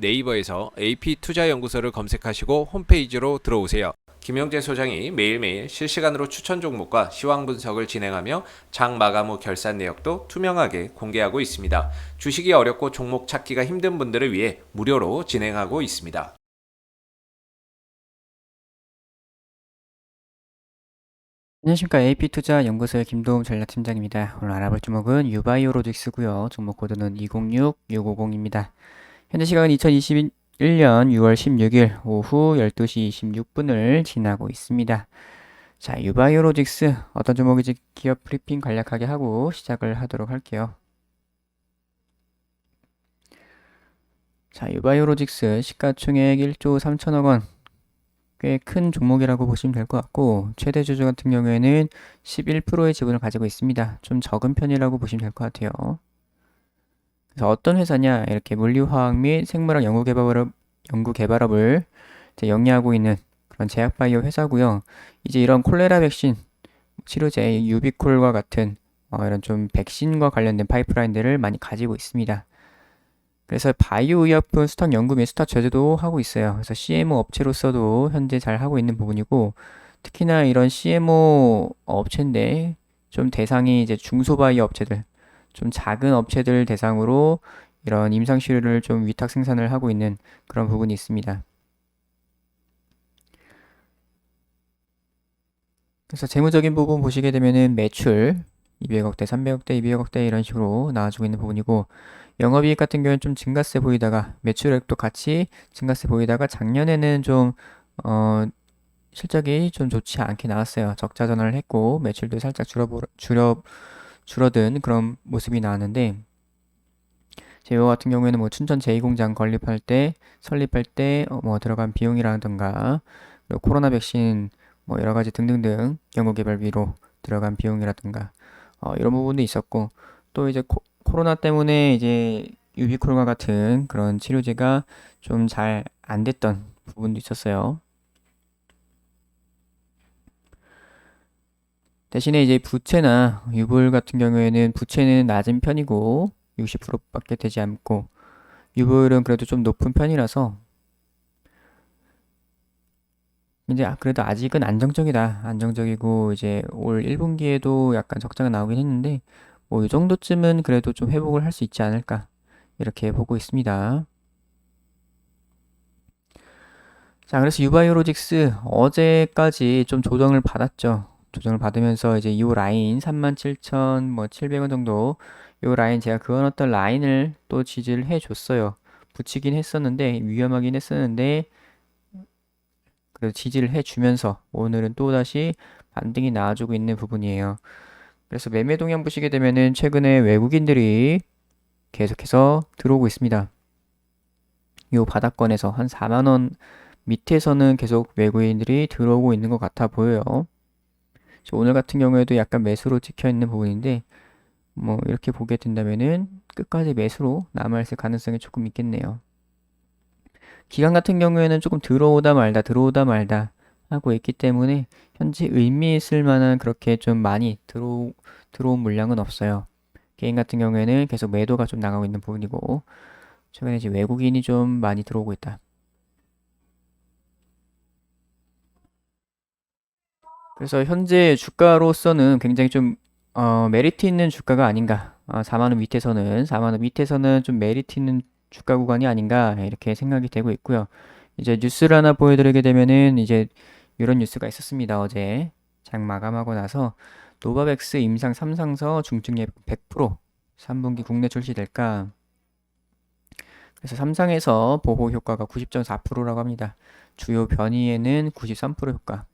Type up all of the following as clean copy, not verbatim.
네이버에서 AP투자연구소를 검색하시고 홈페이지로 들어오세요. 김영재 소장이 매일매일 실시간으로 추천 종목과 시황 분석을 진행하며 장 마감 후 결산 내역도 투명하게 공개하고 있습니다. 주식이 어렵고 종목 찾기가 힘든 분들을 위해 무료로 진행하고 있습니다. 안녕하십니까. AP투자연구소의 김도움 전략팀장입니다. 오늘 알아볼 종목은 유바이오로직스고요. 종목 코드는 206650입니다. 현재 시각은 2021년 6월 16일 오후 12시 26분을 지나고 있습니다. 자, 유바이오로직스 어떤 종목인지 기업 브리핑 간략하게 하고 시작을 하도록 할게요. 자, 유바이오로직스 시가총액 1조 3천억 원. 꽤 큰 종목이라고 보시면 될 것 같고 최대 주주 같은 경우에는 11%의 지분을 가지고 있습니다. 좀 적은 편이라고 보시면 될 것 같아요. 그래서 어떤 회사냐 이렇게 물리화학 및 생물학 연구개발업을 이제 영위하고 있는 그런 제약바이오 회사고요. 이제 이런 콜레라 백신 치료제 유비콜과 같은 이런 좀 백신과 관련된 파이프라인들을 많이 가지고 있습니다. 그래서 바이오 의약품 수탁 연구 및 수탁 제조도 하고 있어요. 그래서 CMO 업체로서도 현재 잘 하고 있는 부분이고, 특히나 이런 CMO 업체인데 좀 대상이 이제 중소바이오 업체들, 좀 작은 업체들 대상으로 이런 임상시료를 좀 위탁 생산을 하고 있는 그런 부분이 있습니다. 그래서 재무적인 부분 보시게 되면은 매출 200억대, 300억대, 200억대 이런 식으로 나와주고 있는 부분이고, 영업이익 같은 경우는 좀 증가세 보이다가 매출액도 같이 증가세 보이다가 작년에는 좀 실적이 좀 좋지 않게 나왔어요. 적자 전환을 했고 매출도 살짝 줄어든 그런 모습이 나왔는데 제이와 같은 경우에는 뭐 춘천 제2공장 설립할 때 뭐 들어간 비용이라든가 그리고 코로나 백신 뭐 여러 가지 등등등 연구개발비로 들어간 비용이라든가 이런 부분도 있었고 또 이제 코로나 때문에 이제 유비콜과 같은 그런 치료제가 좀 잘 안 됐던 부분도 있었어요. 대신에 이제 부채나 유불 같은 경우에는 부채는 낮은 편이고 60%밖에 되지 않고 유불은 그래도 좀 높은 편이라서 이제 그래도 아직은 안정적이다. 안정적이고 이제 올 1분기에도 약간 적자가 나오긴 했는데 뭐 이 정도쯤은 그래도 좀 회복을 할 수 있지 않을까 이렇게 보고 있습니다. 자, 그래서 유바이오로직스 어제까지 좀 조정을 받았죠. 조정을 받으면서 이제 이 라인 37,700원 정도 이 라인 제가 그어놨던 라인을 또 지지를 해줬어요. 붙이긴 했었는데 위험하긴 했었는데 그래도 지지를 해주면서 오늘은 또다시 반등이 나와주고 있는 부분이에요. 그래서 매매 동향 보시게 되면은 최근에 외국인들이 계속해서 들어오고 있습니다. 이 바닥권에서 한 4만 원 밑에서는 계속 외국인들이 들어오고 있는 것 같아 보여요. 오늘 같은 경우에도 약간 매수로 찍혀 있는 부분인데 뭐 이렇게 보게 된다면은 끝까지 매수로 남아있을 가능성이 조금 있겠네요. 기간 같은 경우에는 조금 들어오다 말다 하고 있기 때문에 현재 의미 있을 만한 그렇게 좀 많이 들어온 물량은 없어요. 개인 같은 경우에는 계속 매도가 좀 나가고 있는 부분이고 최근에 이제 외국인이 좀 많이 들어오고 있다. 그래서 현재 주가로서는 굉장히 좀 메리트 있는 주가가 아닌가. 4만 원 밑에서는 좀 메리트 있는 주가 구간이 아닌가 이렇게 생각이 되고 있고요. 이제 뉴스를 하나 보여드리게 되면은 이제 이런 뉴스가 있었습니다. 어제 장 마감하고 나서 노바백스 임상 3상서 중증 예방 100% 3분기 국내 출시될까? 그래서 3상에서 보호 효과가 90.4%라고 합니다. 주요 변이에는 93% 효과.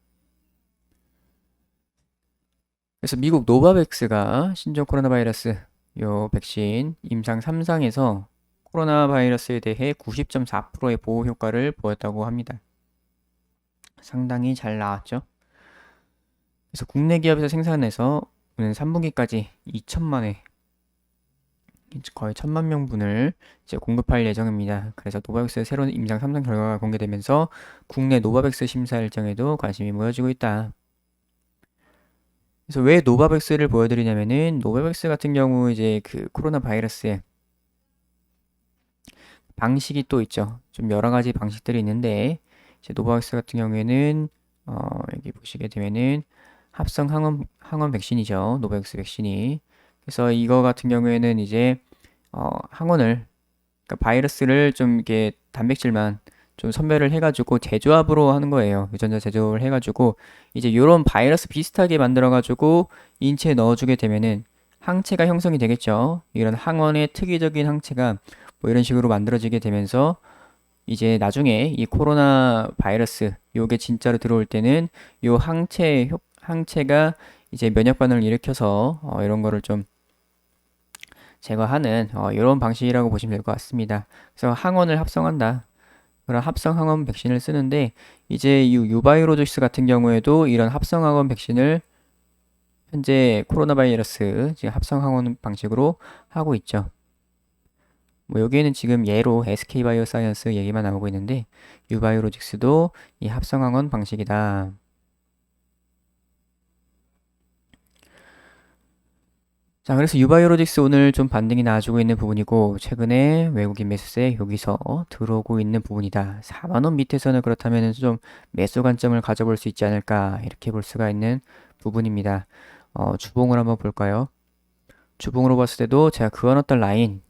그래서 미국 노바백스가 신종 코로나 바이러스 요 백신 임상 3상에서 코로나 바이러스에 대해 90.4%의 보호 효과를 보였다고 합니다. 상당히 잘 나왔죠. 그래서 국내 기업에서 생산해서 오는 3분기까지 2천만 회, 거의 1천만 명분을 이제 공급할 예정입니다. 그래서 노바백스의 새로운 임상 3상 결과가 공개되면서 국내 노바백스 심사 일정에도 관심이 모여지고 있다. 그래서 왜 노바백스를 보여드리냐면은 노바백스 같은 경우 이제 그 코로나 바이러스에 방식이 또 있죠. 좀 여러 가지 방식들이 있는데 이제 노바백스 같은 경우에는 여기 보시게 되면은 합성 항원 백신이죠. 노바백스 백신이. 그래서 이거 같은 경우에는 이제 항원을 그러니까 바이러스를 좀 이렇게 단백질만 좀 선별을 해가지고 재조합으로 하는 거예요. 유전자 재조합을 해가지고 이제 요런 바이러스 비슷하게 만들어가지고 인체에 넣어주게 되면은 항체가 형성이 되겠죠. 이런 항원의 특이적인 항체가 뭐 이런 식으로 만들어지게 되면서 이제 나중에 이 코로나 바이러스 요게 진짜로 들어올 때는 요 항체가 이제 면역 반응을 일으켜서 이런 거를 좀 제거하는 이런 방식이라고 보시면 될 것 같습니다. 그래서 항원을 합성한다. 그런 합성 항원 백신을 쓰는데 이제 이 유바이로직스 같은 경우에도 이런 합성 항원 백신을 현재 코로나 바이러스 지금 합성 항원 방식으로 하고 있죠. 뭐 여기에는 지금 예로 SK 바이오사이언스 얘기만 나오고 있는데 유바이로직스도 이 합성 항원 방식이다. 자, 그래서 유바이오로직스 오늘 좀 반등이 나와주고 있는 부분이고 최근에 외국인 매수세 여기서 들어오고 있는 부분이다. 4만원 밑에서는 그렇다면 좀 매수 관점을 가져볼 수 있지 않을까 이렇게 볼 수가 있는 부분입니다. 주봉을 한번 볼까요? 주봉으로 봤을 때도 제가 그어놨던 라인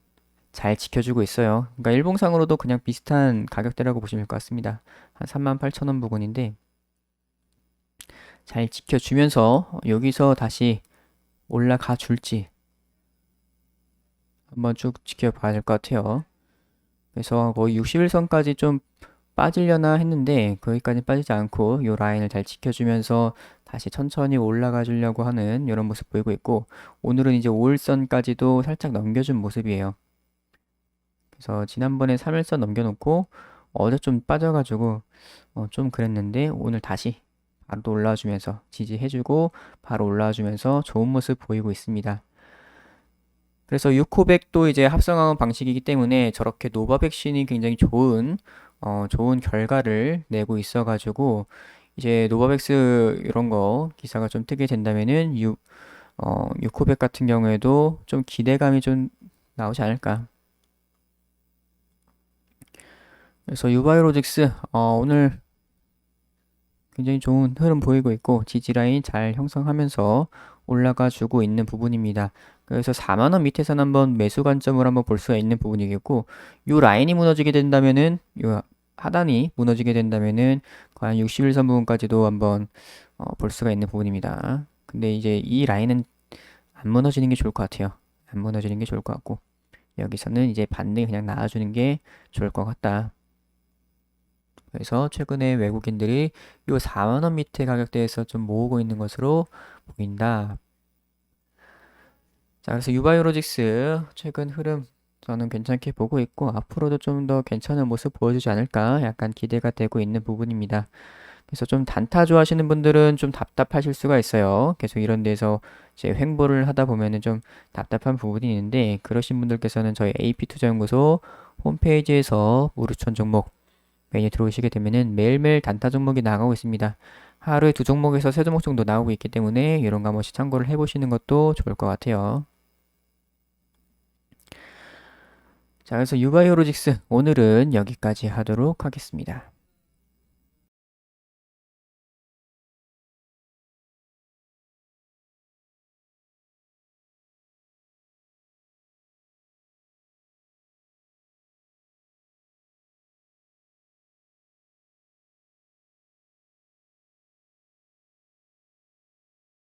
잘 지켜주고 있어요. 그러니까 일봉상으로도 그냥 비슷한 가격대라고 보시면 될 것 같습니다. 한 38,000원 부근인데 잘 지켜주면서 여기서 다시 올라가 줄지 한번 쭉 지켜봐야 될 것 같아요. 그래서 거의 61선까지 좀 빠지려나 했는데 거기까지 빠지지 않고 이 라인을 잘 지켜주면서 다시 천천히 올라가 주려고 하는 이런 모습 보이고 있고 오늘은 이제 5일선까지도 살짝 넘겨준 모습이에요. 그래서 지난번에 3일선 넘겨놓고 어제 좀 빠져가지고 좀 그랬는데 오늘 다시 바로 또 올라와주면서 지지해주고 바로 올라와주면서 좋은 모습 보이고 있습니다. 그래서 6호백도 이제 합성항원 방식이기 때문에 저렇게 노바백신이 굉장히 좋은 결과를 내고 있어가지고 이제 노바백스 이런 거 기사가 좀 뜨게 된다면은 6호백 같은 경우에도 좀 기대감이 좀 나오지 않을까. 그래서 유바이로직스 오늘 굉장히 좋은 흐름 보이고 있고 지지라인 잘 형성하면서 올라가 주고 있는 부분입니다. 그래서 4만원 밑에서는 한번 매수 관점을 한번 볼 수가 있는 부분이겠고 이 라인이 무너지게 된다면은 이 하단이 무너지게 된다면은 과연 61선 부분까지도 한번 볼 수가 있는 부분입니다. 근데 이제 이 라인은 안 무너지는 게 좋을 것 같아요. 안 무너지는 게 좋을 것 같고 여기서는 이제 반등이 그냥 나와주는 게 좋을 것 같다. 그래서 최근에 외국인들이 이 4만원 밑에 가격대에서 좀 모으고 있는 것으로 보인다. 자, 그래서 유바이오로직스 최근 흐름 저는 괜찮게 보고 있고 앞으로도 좀 더 괜찮은 모습 보여주지 않을까 약간 기대가 되고 있는 부분입니다. 그래서 좀 단타 좋아하시는 분들은 좀 답답하실 수가 있어요. 계속 이런 데서 이제 횡보를 하다 보면은 좀 답답한 부분이 있는데 그러신 분들께서는 저희 AP투자연구소 홈페이지에서 우루천 종목 메뉴 들어오시게 되면은 매일매일 단타 종목이 나가고 있습니다. 하루에 2종목에서 3종목 정도 나오고 있기 때문에 이런 거 한 번씩 참고를 해보시는 것도 좋을 것 같아요. 자, 그래서 유바이오로직스 오늘은 여기까지 하도록 하겠습니다.